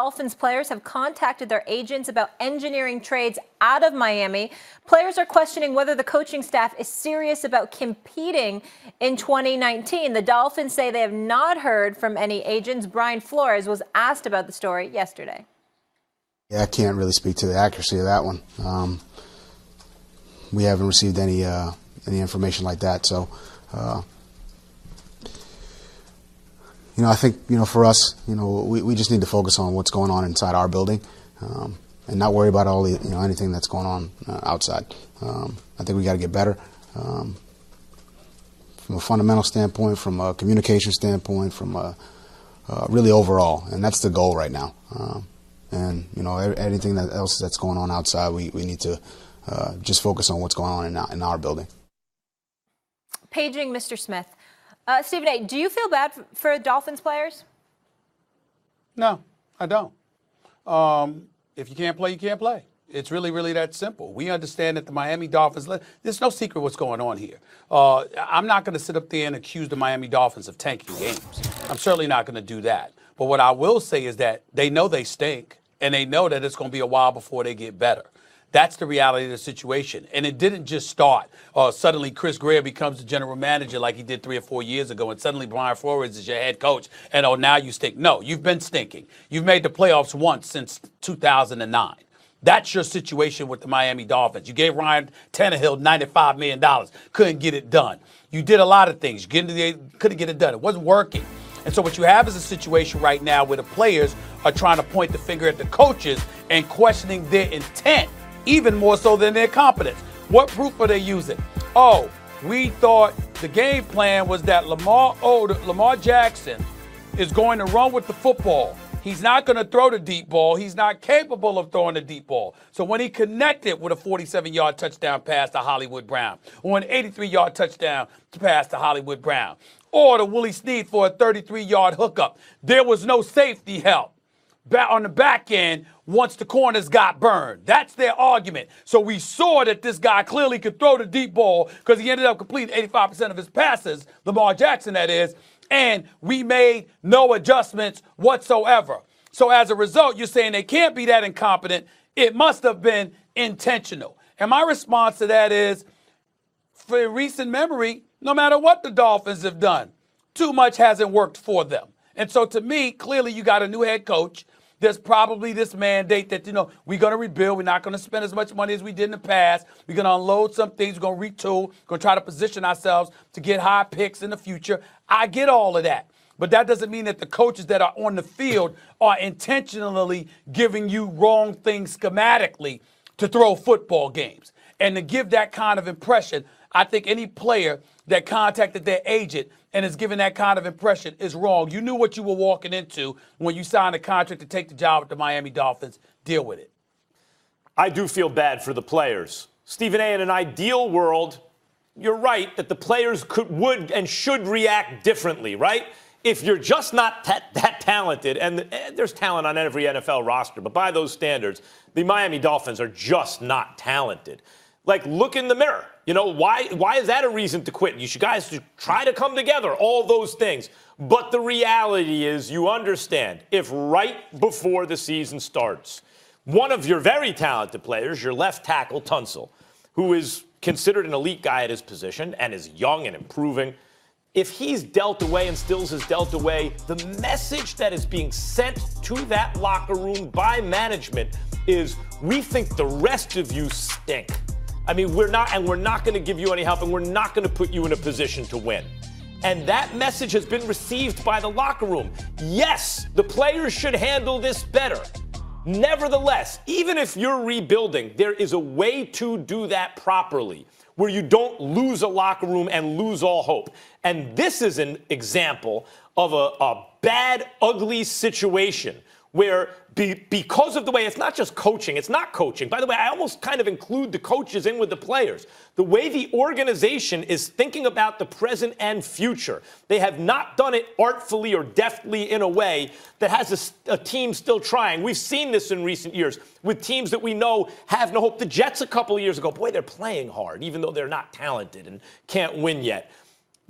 Dolphins players have contacted their agents about engineering trades out of Miami. Players are questioning whether the coaching staff is serious about competing in 2019. The Dolphins say they have not heard from any agents. Brian Flores was asked about the story yesterday. Yeah, I can't really speak to the accuracy of that one. We haven't received any information like that. So, I think, for us, we just need to focus on what's going on inside our building and not worry about all the, anything that's going on outside. I think we got to get better from a fundamental standpoint, from a communication standpoint, from really overall, and that's the goal right now. And anything else that's going on outside, we need to just focus on what's going on in our building. Paging Mr. Smith. Stephen A., do you feel bad for Dolphins players? No, I don't. If you can't play, you can't play. It's really, really that simple. We understand that the Miami Dolphins, there's no secret what's going on here. I'm not going to sit up there and accuse the Miami Dolphins of tanking games. I'm certainly not going to do that. But what I will say is that they know they stink, and they know that it's going to be a while before they get better. That's the reality of the situation. And it didn't just start. Suddenly Chris Greer becomes the general manager like he did 3 or 4 years ago, and suddenly Brian Flores is your head coach, and now you stink. No, you've been stinking. You've made the playoffs once since 2009. That's your situation with the Miami Dolphins. You gave Ryan Tannehill $95 million. Couldn't get it done. You did a lot of things. Couldn't get it done. It wasn't working. And so what you have is a situation right now where the players are trying to point the finger at the coaches and questioning their intent, even more so than their competence. What proof are they using? Oh, we thought the game plan was that Lamar Jackson is going to run with the football. He's not going to throw the deep ball. He's not capable of throwing the deep ball. So when he connected with a 47-yard touchdown pass to Hollywood Brown, or an 83-yard touchdown pass to Hollywood Brown, or to Willie Snead for a 33-yard hookup, there was no safety help on the back end once the corners got burned. That's their argument. So we saw that this guy clearly could throw the deep ball because he ended up completing 85% of his passes, Lamar Jackson that is, and we made no adjustments whatsoever. So as a result, you're saying they can't be that incompetent. It must have been intentional. And my response to that is, for recent memory, no matter what the Dolphins have done, too much hasn't worked for them. And so to me, clearly you got a new head coach. There's probably this mandate that, we're going to rebuild. We're not going to spend as much money as we did in the past. We're going to unload some things. We're going to retool. We're going to try to position ourselves to get high picks in the future. I get all of that. But that doesn't mean that the coaches that are on the field are intentionally giving you wrong things schematically to throw football games. And to give that kind of impression, I think any player that contacted their agent and is given that kind of impression is wrong. You knew what you were walking into when you signed a contract to take the job with the Miami Dolphins. Deal with it. I do feel bad for the players. Stephen A., in an ideal world, you're right that the players would and should react differently, right? If you're just not that talented, and there's talent on every NFL roster, but by those standards, the Miami Dolphins are just not talented. Like, look in the mirror. Why is that a reason to quit? You guys should try to come together, all those things. But the reality is, you understand, if right before the season starts, one of your very talented players, your left tackle, Tunsil, who is considered an elite guy at his position and is young and improving, if he's dealt away and Stills is dealt away, the message that is being sent to that locker room by management is, we think the rest of you stink. I mean, we're not going to give you any help, and we're not going to put you in a position to win. And that message has been received by the locker room. Yes, the players should handle this better. Nevertheless, even if you're rebuilding, there is a way to do that properly, where you don't lose a locker room and lose all hope. And this is an example of a bad, ugly situation where because of the way, it's not just coaching, it's not coaching. By the way, I almost kind of include the coaches in with the players. The way the organization is thinking about the present and future, they have not done it artfully or deftly in a way that has a team still trying. We've seen this in recent years with teams that we know have no hope. The Jets a couple of years ago, boy, they're playing hard, even though they're not talented and can't win yet.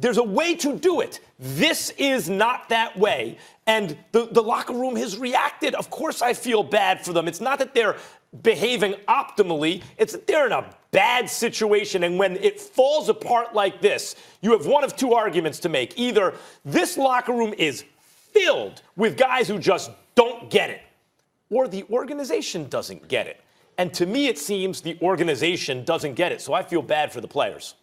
There's a way to do it. This is not that way. And the locker room has reacted. Of course I feel bad for them. It's not that they're behaving optimally. It's that they're in a bad situation. And when it falls apart like this, you have one of two arguments to make. Either this locker room is filled with guys who just don't get it, or the organization doesn't get it. And to me, it seems the organization doesn't get it. So I feel bad for the players.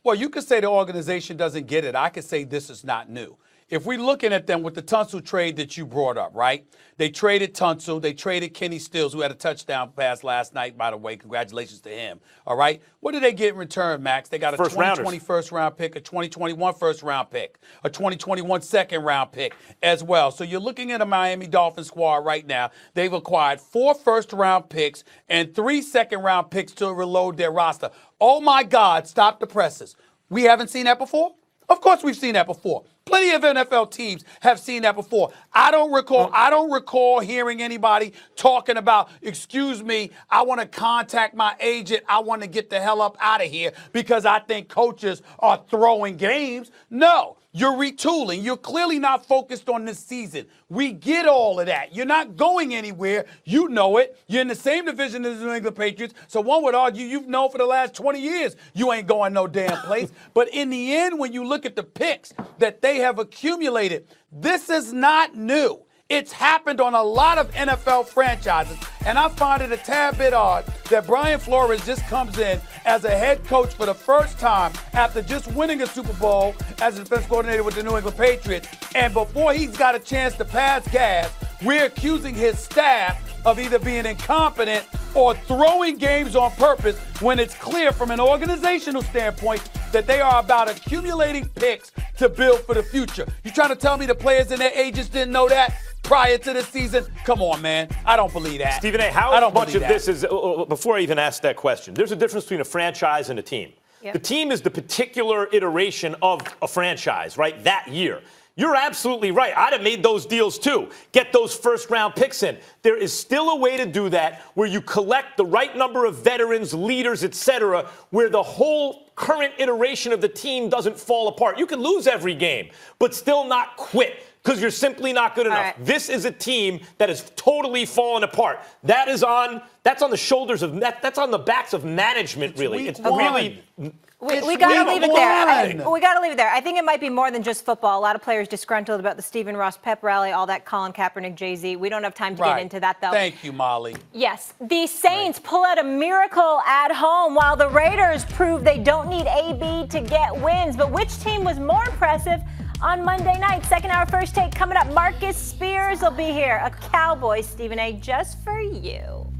Well, you could say the organization doesn't get it. I could say this is not new. If we're looking at them with the Tunsil trade that you brought up, right? They traded Tunsil. They traded Kenny Stills, who had a touchdown pass last night, by the way. Congratulations to him. All right? What did they get in return, Max? They got a 2020 first-round pick, a 2021 first-round pick, a 2021 second-round pick as well. So you're looking at a Miami Dolphins squad right now. They've acquired 4 first-round picks and 3 second-round picks to reload their roster. Oh, my God, stop the presses. We haven't seen that before? Of course we've seen that before. Plenty of NFL teams have seen that before. I don't recall hearing anybody talking about, excuse me, I want to contact my agent. I want to get the hell up out of here because I think coaches are throwing games. No. You're retooling. You're clearly not focused on this season. We get all of that. You're not going anywhere. You know it. You're in the same division as the New England Patriots. So one would argue you've known for the last 20 years you ain't going no damn place. But in the end, when you look at the picks that they have accumulated, this is not new. It's happened on a lot of NFL franchises, and I find it a tad bit odd that Brian Flores just comes in as a head coach for the first time after just winning a Super Bowl as a defense coordinator with the New England Patriots, and before he's got a chance to pass gas, we're accusing his staff of either being incompetent or throwing games on purpose when it's clear from an organizational standpoint that they are about accumulating picks to build for the future. You trying to tell me the players and their agents didn't know that prior to the season? Come on, man. I don't believe that. Stephen A., how much of this is, before I even ask that question, there's a difference between a franchise and a team. Yep. The team is the particular iteration of a franchise, right, that year. You're absolutely right. I'd have made those deals too. Get those first-round picks in. There is still a way to do that where you collect the right number of veterans, leaders, et cetera, where the whole current iteration of the team doesn't fall apart. You can lose every game, but still not quit because you're simply not good enough. Right. This is a team that has totally fallen apart. That's on the shoulders of that's on the backs of management, really. It's really. We got to leave it there. We got to leave it there. I think it might be more than just football. A lot of players disgruntled about the Stephen Ross pep rally, all that Colin Kaepernick, Jay-Z. We don't have time to get into that, though. Thank you, Molly. Yes. The Saints pull out a miracle at home while the Raiders prove they don't need AB to get wins. But which team was more impressive on Monday night? Second hour first take coming up. Marcus Spears will be here. A Cowboy, Stephen A., just for you.